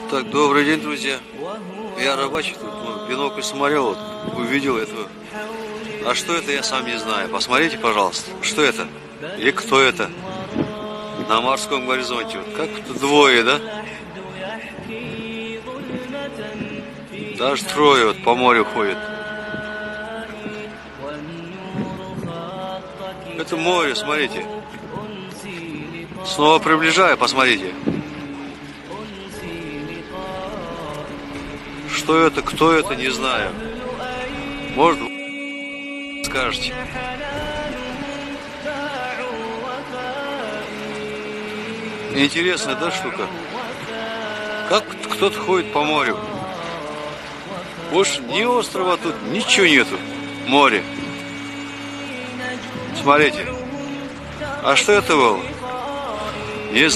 Так, добрый день, друзья. Я рыбачу тут, бинокль смотрел, вот, увидел этого. А что это, я сам не знаю. Посмотрите, пожалуйста, что это? И кто это? На морском горизонте. Вот как тут двое, да? Даже трое вот по морю ходят. Это море, смотрите. Снова приближаю, посмотрите. Что это, кто это, не знаю. Может, скажете. Интересная, да, штука? Как кто-то ходит по морю. Больше ни острова тут, ничего нету. Море. Смотрите. А что это было? Не знаю.